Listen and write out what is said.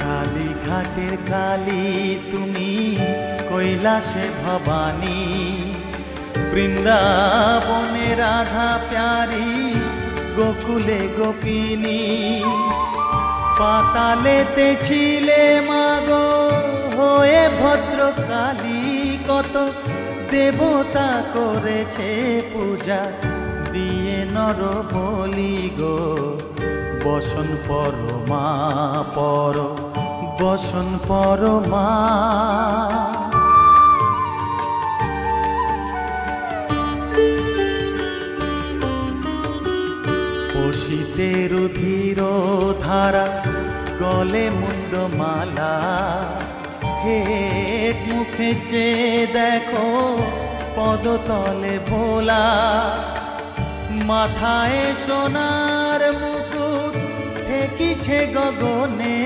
কালীঘাটের কালী তুমি, কৈলাসে ভবানী, বৃন্দাবনে রাধা প্যারি, গোকুলে গোপিনী। পাতালেতে ছিলে মাগো হয়ে ভদ্রকালী, কত দেবতা করেছে পূজা দিয়ে নর বলি গো। বসন পরমা পর, বসন পরমা। পশিতে রুধির ধারা, গলে মুন্ডমালা, হেট মুখে চেয়ে দেখো পদতলে ভোলা। মাথায় সোনার মুকুট ঠেকিছে গগনে,